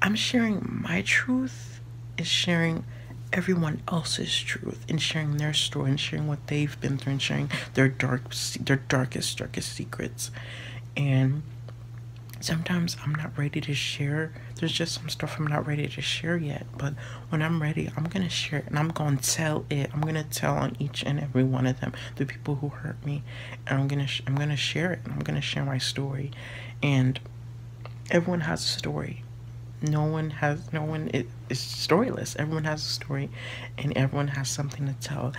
I'm sharing my truth is sharing everyone else's truth and sharing their story and sharing what they've been through and sharing their darkest secrets. And sometimes I'm not ready to share. There's just some stuff I'm not ready to share yet. But when I'm ready, I'm gonna share it and I'm gonna tell it. I'm gonna tell on each and every one of them, the people who hurt me, and I'm gonna share it. And I'm gonna share my story, and everyone has a story. No one is storyless. Everyone has a story, and everyone has something to tell.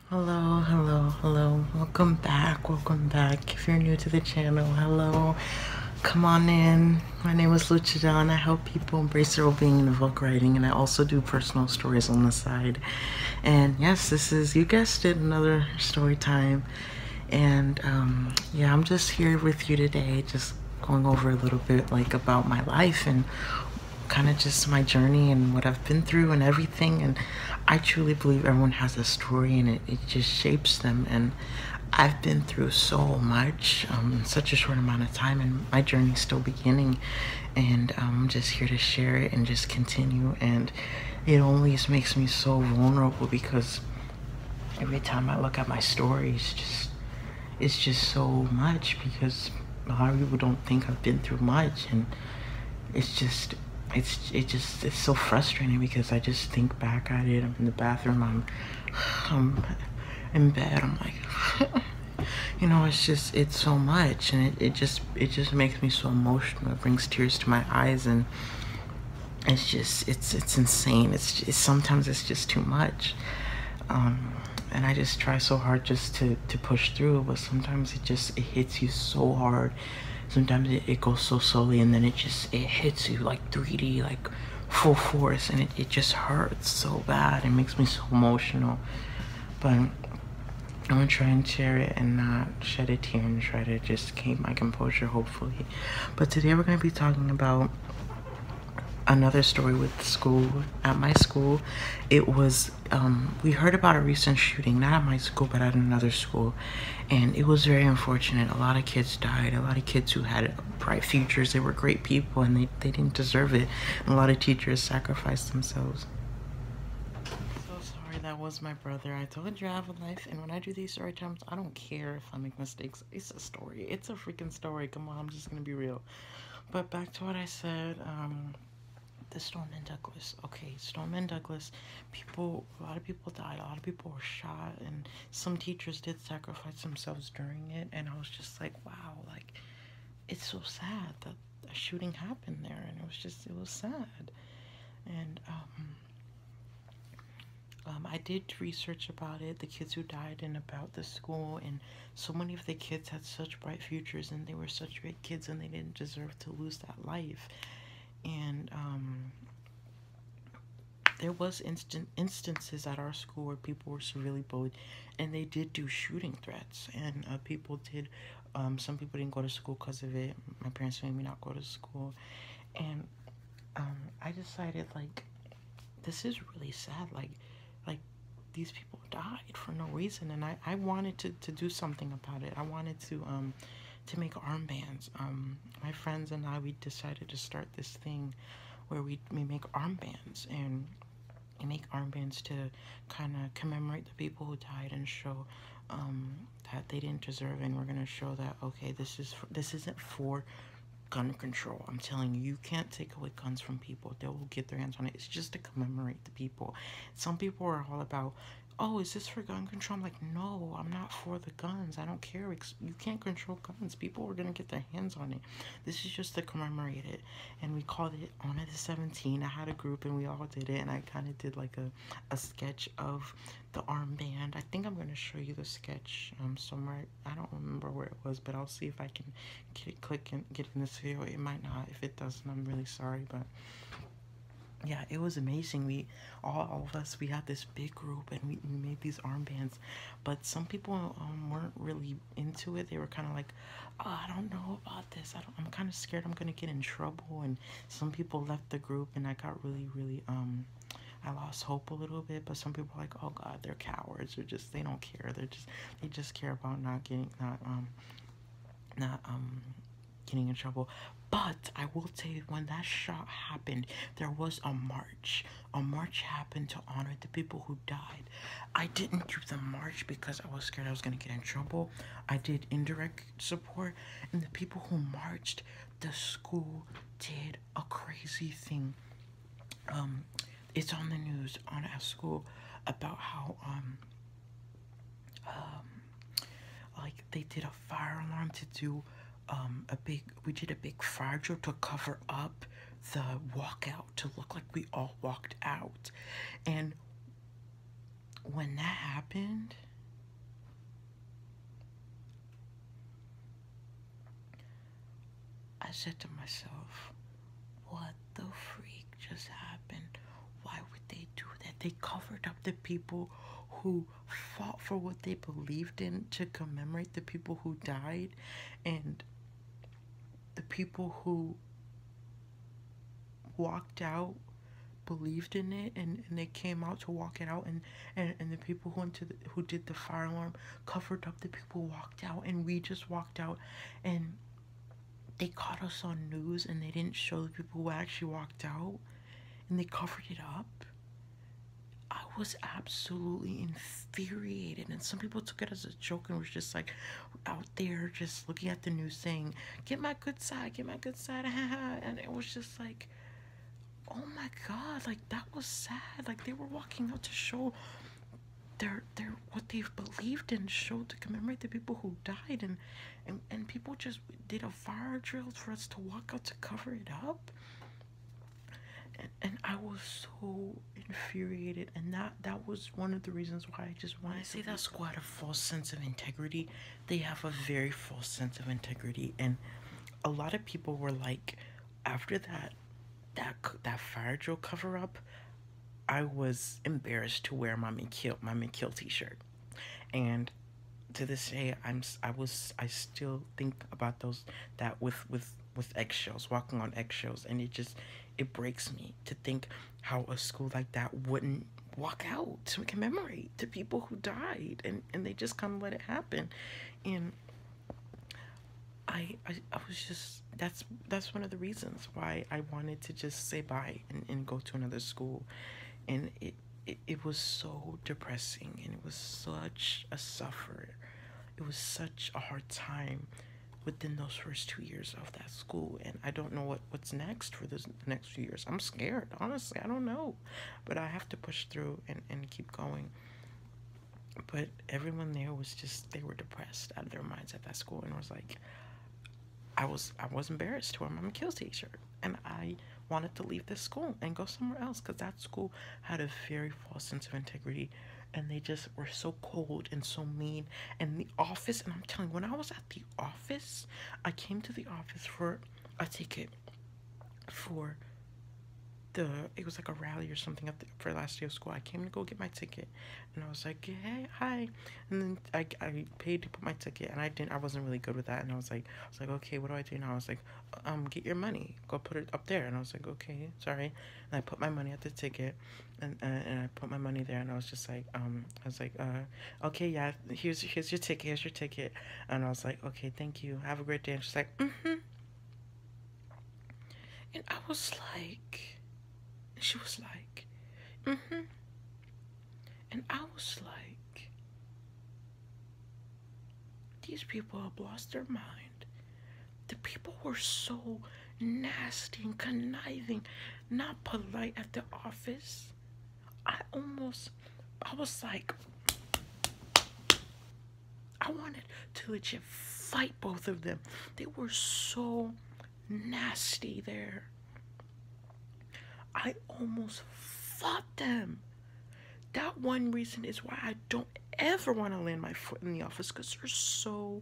Hello, hello, hello. Welcome back. Welcome back. If you're new to the channel, hello. Come on in. My name is Luccidell and I help people embrace their well-being and evoke writing, and I also do personal stories on the side. And yes, this is, you guessed it, another story time. And yeah, I'm just here with you today, just going over a little bit like about my life and kind of just my journey and what I've been through and everything. And I truly believe everyone has a story, and it just shapes them. And I've been through so much in such a short amount of time, and my journey's still beginning. And I'm just here to share it and just continue. And it only just makes me so vulnerable because every time I look at my stories, it's just so much, because a lot of people don't think I've been through much. And it's just it's so frustrating because I just think back at it. I'm in the bathroom, I'm in bed, I'm like you know, it's so much, and it just makes me so emotional. It brings tears to my eyes, and it's insane. It's sometimes it's just too much. And I just try so hard just to push through, but sometimes it hits you so hard. Sometimes it goes so slowly, and then it hits you like 3D, like full force, and it just hurts so bad. It makes me so emotional. But I'm gonna try and share it and not shed a tear and try to just keep my composure, hopefully. But today we're gonna be talking about another story with school. At my school, it was we heard about a recent shooting, not at my school but at another school, and it was very unfortunate. A lot of kids died, a lot of kids who had bright futures. They were great people, and they didn't deserve it. And a lot of teachers sacrificed themselves. So sorry, that was my brother. I told you I have a life, and when I do these story times, I don't care if I make mistakes. It's a story. It's a freaking story. Come on, I'm just gonna be real. But back to what I said. The Stoneman Douglas. Okay, Stoneman Douglas, a lot of people died, a lot of people were shot, and some teachers did sacrifice themselves during it. And I was just like, wow, like, it's so sad that a shooting happened there, and it was sad. And I did research about it, the kids who died, and about the school, and so many of the kids had such bright futures, and they were such great kids, and they didn't deserve to lose that life. And there was instances at our school where people were severely bullied, and they did do shooting threats, and some people didn't go to school because of it. My parents made me not go to school, and I decided, like, this is really sad. Like these people died for no reason, and I wanted to do something about it. I wanted to make armbands. My friends and I, we decided to start this thing where we make armbands, and we make armbands to kind of commemorate the people who died and show that they didn't deserve it. And we're gonna show that, okay, this isn't for gun control. I'm telling you, you can't take away guns from people. They will get their hands on it. It's just to commemorate the people. Some people are all about oh, is this for gun control? I'm like, no, I'm not for the guns. I don't care. You can't control guns. People are going to get their hands on it. This is just to commemorate it. And we called it Honor the 17. I had a group and we all did it. And I kind of did like a sketch of the armband. I think I'm going to show you the sketch somewhere. I don't remember where it was, but I'll see if I can click and get in this video. It might not. If it doesn't, I'm really sorry, but yeah, it was amazing. We all of us, we had this big group and we made these armbands, but some people weren't really into it. They were kind of like, oh, I don't know about this. I'm kind of scared I'm gonna get in trouble. And some people left the group, and I got really I lost hope a little bit. But some people were like, oh God, they're cowards, or just they don't care. They just care about not getting in trouble. But I will tell you, when that shot happened, there was a march. A march happened to honor the people who died. I didn't do the march because I was scared I was going to get in trouble. I did indirect support, and the people who marched, the school did a crazy thing. It's on the news on our school about how like they did a fire alarm to do we did a big fire drill to cover up the walkout, to look like we all walked out. And when that happened, I said to myself, what the freak just happened? Why would they do that? They covered up the people who fought for what they believed in, to commemorate the people who died, and the people who walked out believed in it, and they came out to walk it out, and the people who did the fire alarm covered up the people who walked out, and we just walked out, and they caught us on news, and they didn't show the people who actually walked out, and they covered it up. I was absolutely infuriated, and some people took it as a joke and was just like out there just looking at the news saying, get my good side, and it was just like, oh my God, like that was sad. Like they were walking out to show their what they've believed in, show to commemorate the people who died, and people just did a fire drill for us to walk out to cover it up. And I was so infuriated, and that was one of the reasons why I just wanted to say that school had a false sense of integrity. They have a very false sense of integrity, and a lot of people were like, after that fire drill cover up, I was embarrassed to wear my McKill t-shirt, and to this day I still think about that with eggshells, walking on eggshells, and it breaks me to think how a school like that wouldn't walk out to commemorate the people who died, and they just kind of let it happen. And I was just, that's one of the reasons why I wanted to just say bye and go to another school. And it was so depressing, and it was such a suffer. It was such a hard time within those first 2 years of that school, and I don't know what's next for the next few years. I'm scared, honestly. I don't know, but I have to push through and keep going. But everyone there was just, they were depressed out of their minds at that school, and it was like, I was embarrassed to wear my McKill t-shirt, and I wanted to leave this school and go somewhere else, because that school had a very false sense of integrity, and they just were so cold and so mean. And the office, and I'm telling you, when I was at the office, I came to the office for a ticket for it was like a rally or something for last day of school. I came to go get my ticket, and I was like, hey, hi, and then I paid to put my ticket, and I wasn't really good with that, and I was like, okay, what do I do now? I was like, get your money, go put it up there. And I was like, okay, sorry. And I put my money at the ticket, and I put my money there, and I was just like, okay, yeah, here's your ticket, and I was like, okay, thank you, have a great day. And she's like, and I was like, she was like, and I was like, these people have lost their mind. The people were so nasty and conniving, not polite at the office. I was like, I wanted to legit fight both of them. They were so nasty there. I almost fought them. That one reason is why I don't ever want to land my foot in the office, because they're so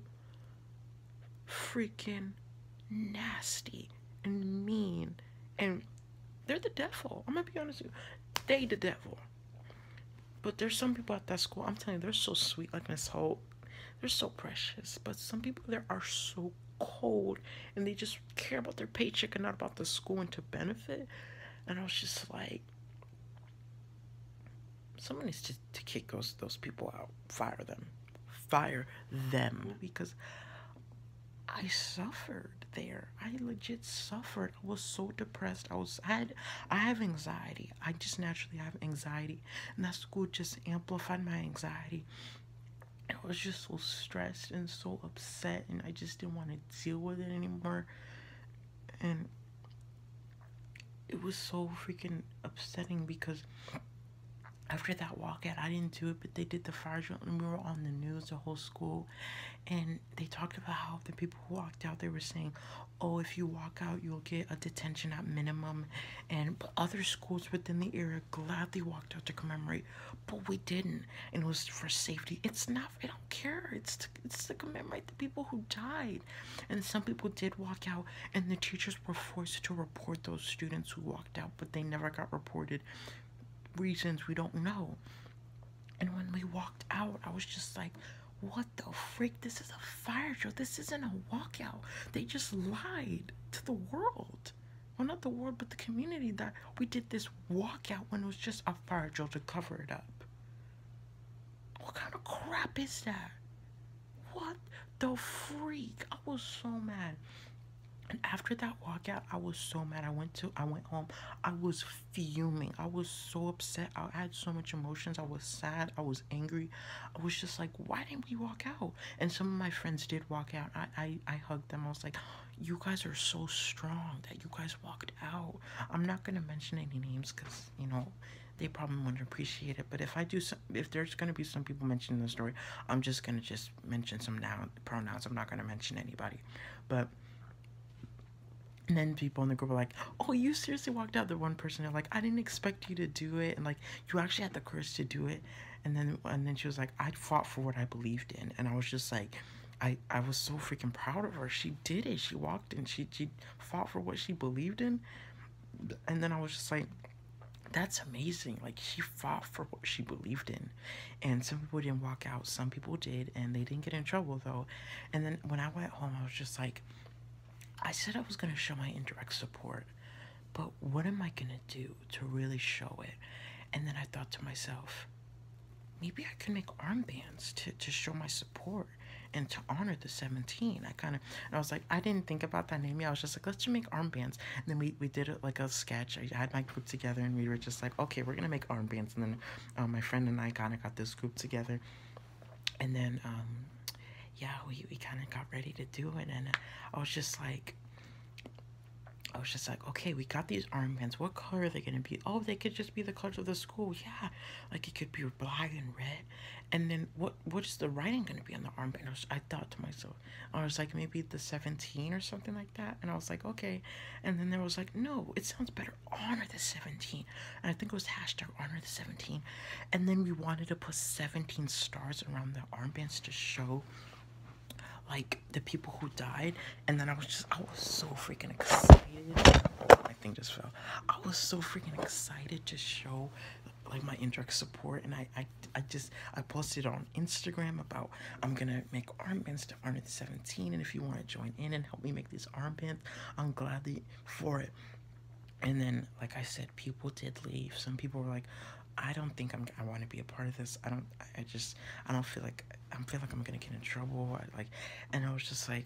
freaking nasty and mean, and they're the devil. I'm gonna be honest with you, they the devil. But there's some people at that school, I'm telling you, they're so sweet, like Miss Hope. They're so precious. But some people there are so cold, and they just care about their paycheck and not about the school and to benefit. And I was just like, someone needs to kick those people out. Fire them. Because I suffered there. I legit suffered. I was so depressed. I have anxiety. I just naturally have anxiety. And that school just amplified my anxiety. I was just so stressed and so upset, and I just didn't want to deal with it anymore. And it was so freaking upsetting, because after that walkout, I didn't do it, but they did the fire drill, and we were on the news, the whole school, and they talked about how the people who walked out, they were saying, oh, if you walk out, you'll get a detention at minimum, and other schools within the area gladly walked out to commemorate, but we didn't, and it was for safety. It's not, I don't care, it's to commemorate the people who died. And some people did walk out, and the teachers were forced to report those students who walked out, but they never got reported. Reasons we don't know. And when we walked out, I was just like, what the freak? This is a fire drill. This isn't a walkout. They just lied to the world. Well, not the world, but the community, that we did this walkout when it was just a fire drill to cover it up. What kind of crap is that? What the freak? I was so mad. And after that walkout, I was so mad. I went home. I was fuming. I was so upset. I had so much emotions. I was sad. I was angry. I was just like, why didn't we walk out? And some of my friends did walk out. I hugged them. I was like, you guys are so strong that you guys walked out. I'm not going to mention any names because, you know, they probably wouldn't appreciate it. But if there's going to be some people mentioning the story, I'm just going to just mention some pronouns. I'm not going to mention anybody. But and then people in the group were like, oh, you seriously walked out? The one person, they're like, I didn't expect you to do it. And like, you actually had the courage to do it. And then she was like, I fought for what I believed in. And I was just like, I was so freaking proud of her. She did it. She walked in. She fought for what she believed in. And then I was just like, that's amazing. Like, she fought for what she believed in. And some people didn't walk out. Some people did. And they didn't get in trouble, though. And then when I went home, I was just like, I said I was going to show my indirect support, but what am I going to do to really show it? And then I thought to myself, maybe I can make armbands to show my support and to honor the 17. And I was like, I didn't think about that name yet. I was just like, let's just make armbands. And then we did it like a sketch. I had my group together, and we were just like, okay, we're going to make armbands. And then my friend and I kind of got this group together. And then, yeah, we kind of got ready to do it, and I was just like, okay, we got these armbands. What color are they going to be? Oh, they could just be the colors of the school. Yeah, like it could be black and red. And then what is the writing going to be on the armband? I thought to myself, I was like, maybe the 17 or something like that. And I was like, okay. And then there was like, no, it sounds better, honor the 17. And I think it was hashtag honor the 17. And then we wanted to put 17 stars around the armbands to show like the people who died. And then I was so freaking excited. My thing just fell. I was so freaking excited to show like my indirect support, and I posted on Instagram about I'm gonna make armbands to honor the 17, and if you want to join in and help me make these armbands, I'm gladly for it. And then, like I said, people did leave. Some people were like, I don't think I want to be a part of this. I feel like I'm gonna get in trouble. And I was just like,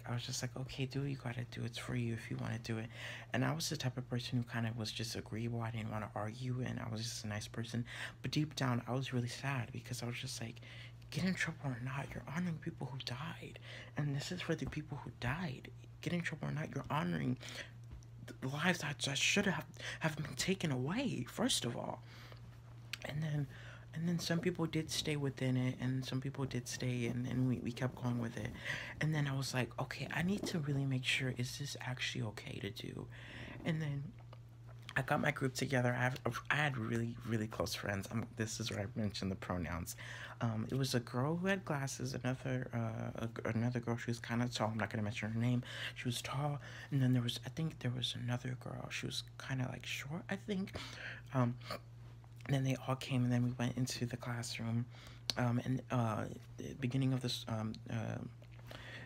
okay, do what you gotta do. It's for you if you want to do it. And I was the type of person who kind of was just agreeable. I didn't want to argue, and I was just a nice person. But deep down, I was really sad, because I was just like, get in trouble or not, you're honoring people who died, and this is for the people who died. Get in trouble or not, you're honoring the lives that should have been taken away, first of all. And then And then some people did stay within it, and some people did stay, and we kept going with it. And then I was like, okay, I need to really make sure, is this actually okay to do? And then I got my group together. I had really, really close friends. This is where I mentioned the pronouns. It was a girl who had glasses, another girl, she was kind of tall. I'm not going to mention her name. She was tall. And then I think there was another girl. She was kind of like short, I think. And then they all came, and then we went into the classroom. And the beginning of this,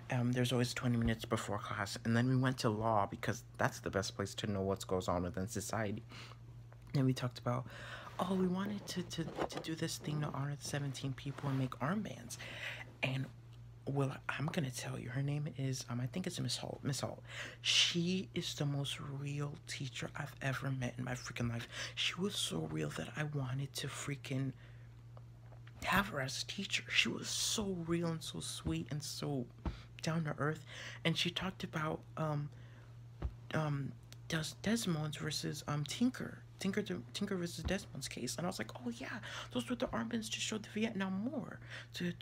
there's always 20 minutes before class, and then we went to law because that's the best place to know what goes on within society. And we talked about, oh, we wanted to do this thing to honor the 17 people and make armbands. And well, I'm gonna tell you, her name is I think it's Miss Holt. Miss Holt. She is the most real teacher I've ever met in my freaking life. She was so real that I wanted to freaking have her as a teacher. She was so real and so sweet and so down to earth. And she talked about Desmond's versus Tinker versus Desmond's case. And I was like, oh yeah, those were the armbands to show the Vietnam War, to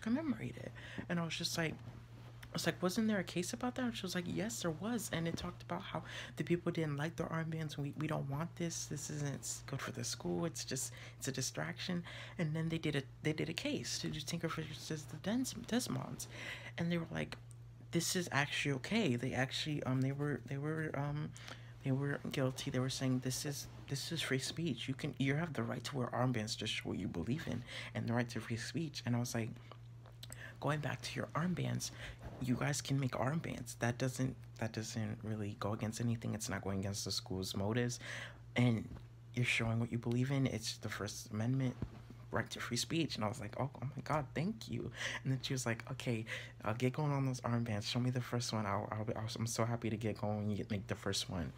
commemorate it. And I was like, wasn't there a case about that? And she was like, yes, there was. And it talked about how the people didn't like the armbands. We don't want this. This isn't good for the school. It's a distraction. And then they did a case to do Tinker versus the Desmonds. And they were like, this is actually okay. They actually, they were guilty. They were saying this is free speech. You have the right to wear armbands to show what you believe in, and the right to free speech. And I was like, going back to your armbands, you guys can make armbands. That doesn't really go against anything. It's not going against the school's motives, and you're showing what you believe in. It's the First Amendment right to free speech. And I was like, oh my god, thank you. And then she was like, okay, I'll get going on those armbands. Show me the first one. I'm so happy to get going when you make the first one.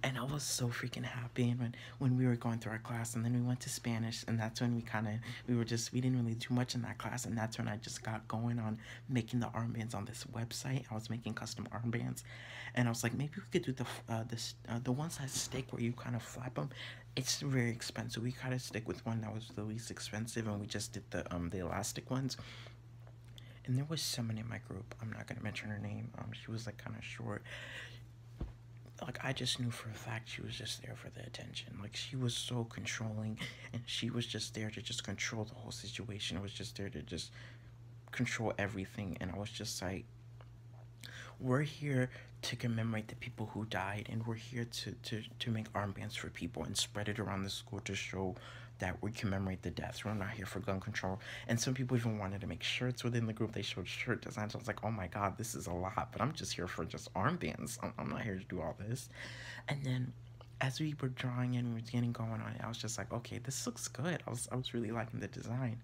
And I was so freaking happy. And when we were going through our class, and then we went to Spanish, and that's when we didn't really do much in that class. And that's when I just got going on making the armbands on this website. I was making custom armbands, and I was like, maybe we could do the ones that stick where you kind of flap them. It's very expensive. We kind of stick with one that was the least expensive, and we just did the elastic ones. And there was someone in my group, I'm not gonna mention her name. She was like kind of short. Like, I just knew for a fact she was just there for the attention. Like, she was so controlling, and she was just there to just control the whole situation. It was just there to just control everything. And I was just like, we're here to commemorate the people who died, and we're here to make armbands for people and spread it around the school to show that we commemorate the deaths. We're not here for gun control. And some people even wanted to make shirts within the group. They showed shirt designs. I was like, oh my god, this is a lot, but I'm just here for just armbands. I'm not here to do all this. And then as we were drawing and we were getting going on it, I was just like, okay, this looks good. I was really liking the design.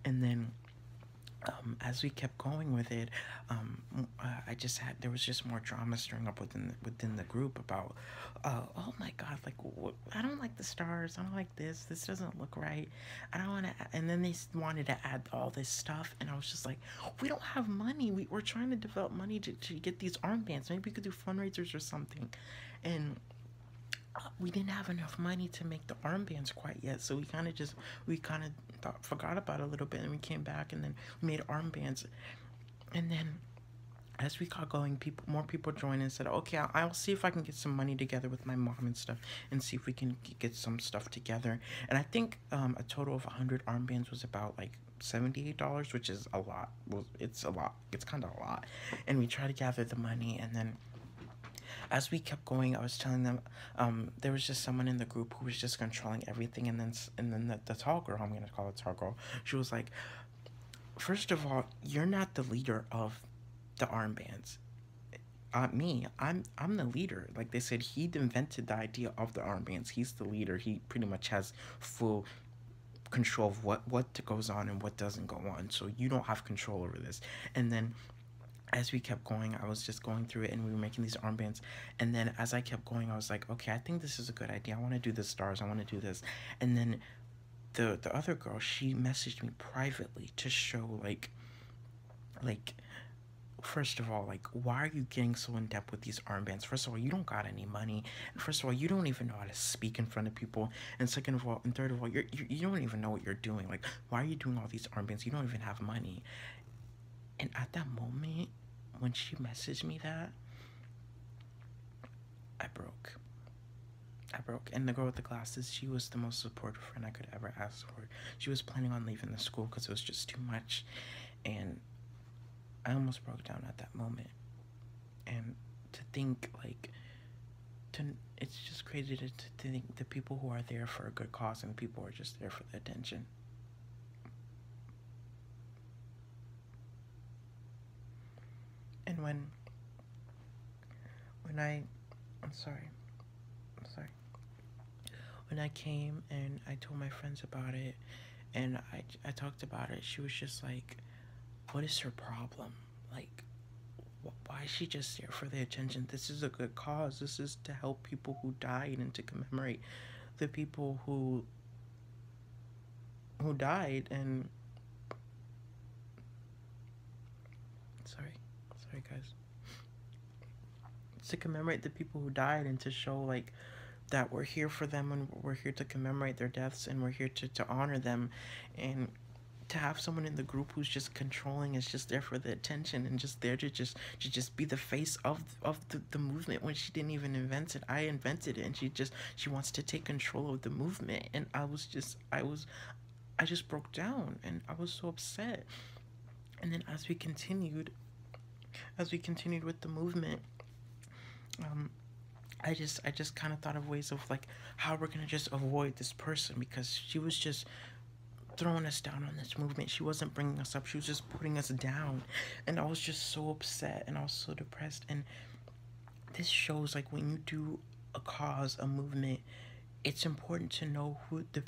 And then as we kept going with it, there was just more drama stirring up within the group about, oh my god, like, I don't like the stars, I don't like this doesn't look right, I don't want to, and then they wanted to add all this stuff, and I was just like, we don't have money, we're trying to develop money to get these armbands, maybe we could do fundraisers or something, and we didn't have enough money to make the armbands quite yet, so we kind of forgot about it a little bit, and we came back, and then we made armbands. And then as we got going, more people joined and said, okay, I'll see if I can get some money together with my mom and stuff, and see if we can get some stuff together. And I think a total of 100 armbands was about like $78, which is a lot. Well, it's a lot. It's kind of a lot. And we tried to gather the money, and then as we kept going, I was telling them, there was just someone in the group who was just controlling everything, and then the tall girl, I'm gonna call it tall girl, she was like, first of all, you're not the leader of the armbands. Me, I'm the leader. Like they said, he invented the idea of the armbands. He's the leader. He pretty much has full control of what goes on and what doesn't go on. So you don't have control over this. And then as we kept going, I was just going through it, and we were making these armbands. And then as I kept going, I was like, okay, I think this is a good idea. I want to do the stars. I want to do this. And then the other girl, she messaged me privately to show like first of all, like, why are you getting so in depth with these armbands? First of all, you don't got any money. And first of all, you don't even know how to speak in front of people. And second of all, and third of all, you don't even know what you're doing. Like, why are you doing all these armbands? You don't even have money. And at that moment, when she messaged me that, I broke. And the girl with the glasses, she was the most supportive friend I could ever ask for. She was planning on leaving the school because it was just too much. And I almost broke down at that moment. And to think, like, it's just crazy to think the people who are there for a good cause and the people who are just there for the attention. And when I came and I told my friends about it and I talked about it, she was just like, what is her problem? Like, why is she just there for the attention? This is a good cause. This is to help people who died and to commemorate the people who died. And sorry guys, to commemorate the people who died and to show, like, that we're here for them and we're here to commemorate their deaths and we're here to honor them. And to have someone in the group who's just controlling, is just there for the attention and just there to just be the face of the movement when she didn't even invent it. I invented it, and she wants to take control of the movement. And I just broke down and I was so upset. And then as we continued with the movement, I just kind of thought of ways of, like, how we're gonna just avoid this person, because she was just throwing us down on this movement. She wasn't bringing us up, she was just putting us down. And I was just so upset and I was so depressed. And this shows, like, when you do a cause, a movement, it's important to know who the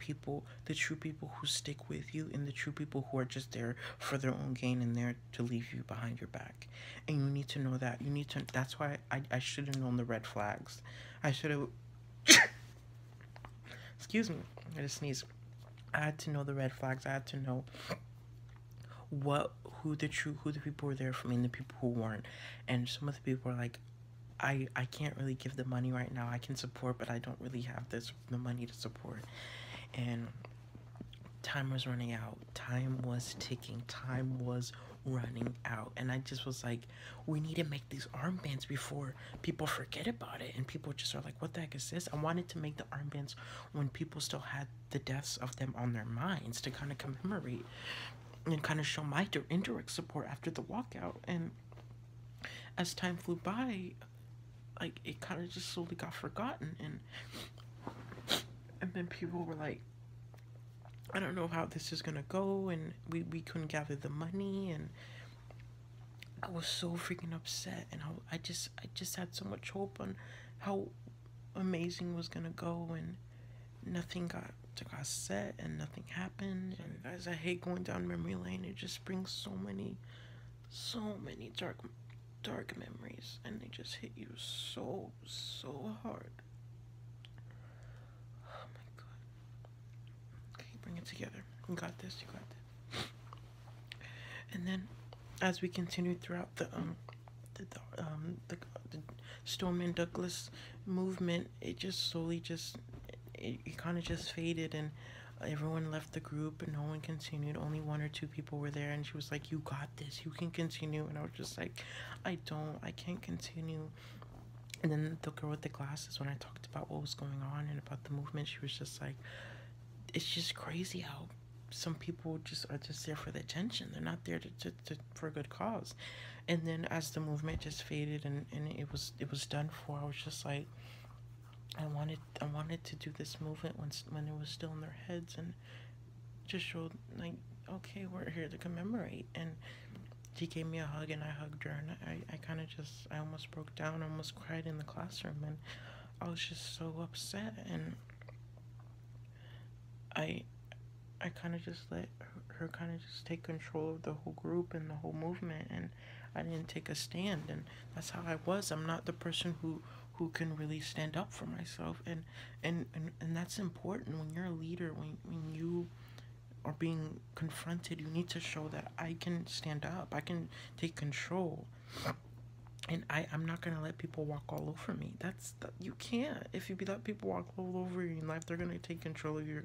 true people who stick with you, and the true people who are just there for their own gain and there to leave you behind your back. And you need to know that. That's why I should have known the red flags. I should have excuse me, I just sneezed. I had to know the red flags. I had to know who the people were there for me and the people who weren't. And some of the people are like, I can't really give the money right now. I can support, but I don't really have the money to support. And time was running out. Time was ticking. Time was running out. And I just was like, we need to make these armbands before people forget about it. And people just are like, what the heck is this? I wanted to make the armbands when people still had the deaths of them on their minds, to kind of commemorate and kind of show my indirect support after the walkout. And as time flew by, like, it kind of just slowly got forgotten. And then people were like, I don't know how this is gonna go, and we couldn't gather the money. And I was so freaking upset. And I just had so much hope on how amazing was gonna go, and nothing got set, and nothing happened. And guys, I hate going down memory lane. It just brings so many dark memories, and they just hit you so hard. Oh my god. Okay, bring it together. You got this. And then as we continued throughout the Stoneman Douglas movement, it just slowly it kind of just faded, and everyone left the group and no one continued. Only one or two people were there, and she was like, you got this, you can continue. And I was just like, I can't continue. And then the girl with the glasses, when I talked about what was going on and about the movement, she was just like, it's just crazy how some people just are just there for the attention. They're not there to for a good cause. And then as the movement just faded and it was done for, I was just like, I wanted to do this movement when it was still in their heads, and just showed, like, okay, we're here to commemorate. And she gave me a hug, and I hugged her, and I almost broke down, I almost cried in the classroom, and I was just so upset. And I kind of just let her kind of just take control of the whole group and the whole movement, and I didn't take a stand. And that's how I was. I'm not the person who can really stand up for myself, and that's important when you're a leader, when you are being confronted, you need to show that I can stand up, I can take control. And I'm not gonna let people walk all over me. You can't. If you let people walk all over you in life, they're gonna take control of you.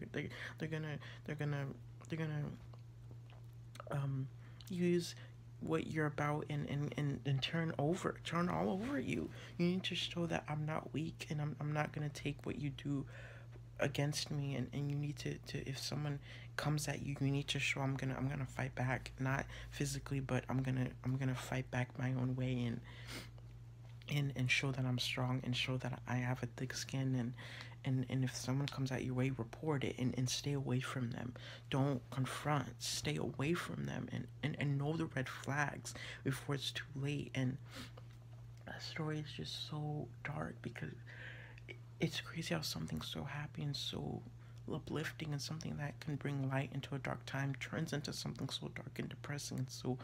They're gonna use what you're about and turn all over you. You need to show that I'm not weak, and I'm not gonna take what you do against me, and you need to if someone comes at you, you need to show I'm gonna fight back, not physically, but I'm gonna fight back my own way, and show that I'm strong, and show that I have a thick skin, and if someone comes at your way, report it, and stay away from them. Don't confront, stay away from them, and know the red flags before it's too late. And that story is just so dark, because it's crazy how something so happy and so uplifting, and something that can bring light into a dark time, turns into something so dark and depressing and so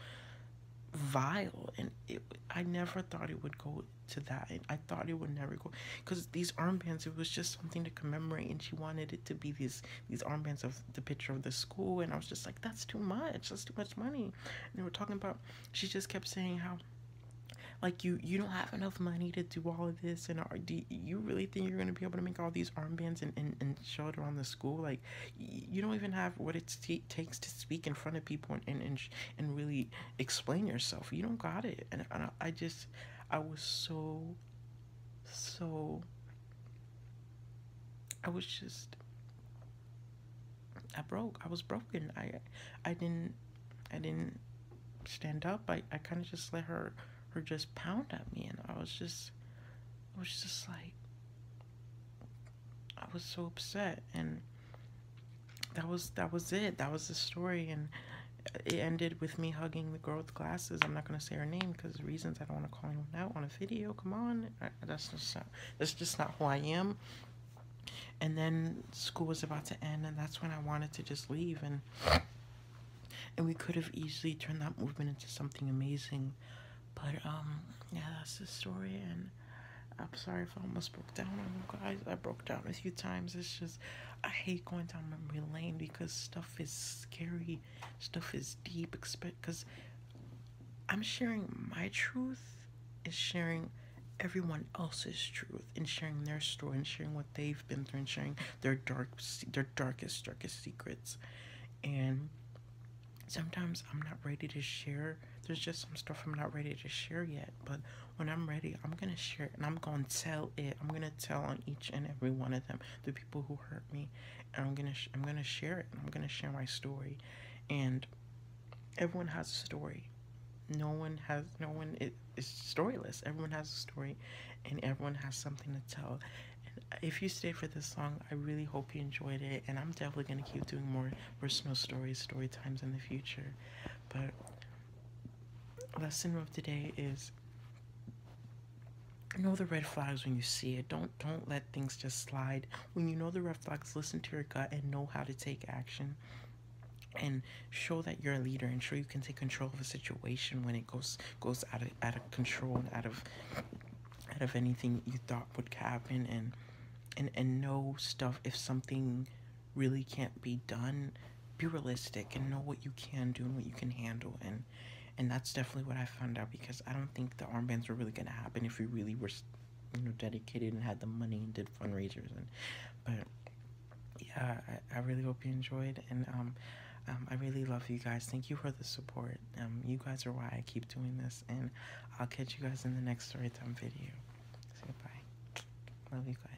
vile. And I never thought it would go to that. I thought it would never go, because these armbands, it was just something to commemorate, and she wanted it to be these armbands of the picture of the school, and I was just like, that's too much money. And they were talking about, she just kept saying how, like, you don't have enough money to do all of this, and do you really think you're going to be able to make all these armbands and show it around the school? Like, you don't even have what it takes to speak in front of people and really explain yourself. You don't got it. And I was so I was broken. I didn't stand up. I kind of just let her just pound at me, and I was just like, I was so upset. And that was it. That was the story. And it ended with me hugging the girl with glasses. I'm not going to say her name because reasons. I don't want to call anyone out on a video. Come on. That's just not who I am. And then school was about to end, and that's when I wanted to just leave, and we could have easily turned that movement into something amazing. But yeah, that's the story. And I'm sorry if I almost broke down on you guys. I broke down a few times. It's just, I hate going down memory lane, because stuff is scary, stuff is deep, because I'm sharing my truth, is sharing everyone else's truth, and sharing their story, and sharing what they've been through, and sharing their darkest secrets. And sometimes I'm not ready to share. There's just some stuff I'm not ready to share yet. But when I'm ready, I'm going to share it, and I'm going to tell it. I'm going to tell on each and every one of them, the people who hurt me. And I'm going to share it, and I'm going to share my story. And everyone has a story. No one is storyless. Everyone has a story, and everyone has something to tell. And if you stayed for this long, I really hope you enjoyed it, and I'm definitely going to keep doing more personal story times in the future. But lesson of today is, know the red flags when you see it. Don't let things just slide. When you know the red flags, listen to your gut and know how to take action. And show that you're a leader, and show you can take control of a situation when it goes out of control, and out of anything you thought would happen. And know stuff. If something really can't be done, be realistic and know what you can do and what you can handle. And that's definitely what I found out, because I don't think the armbands were really gonna happen if we really were, dedicated and had the money and did fundraisers. But yeah, I really hope you enjoyed, and I really love you guys. Thank you for the support. You guys are why I keep doing this, and I'll catch you guys in the next storytime video. Say bye. Love you guys.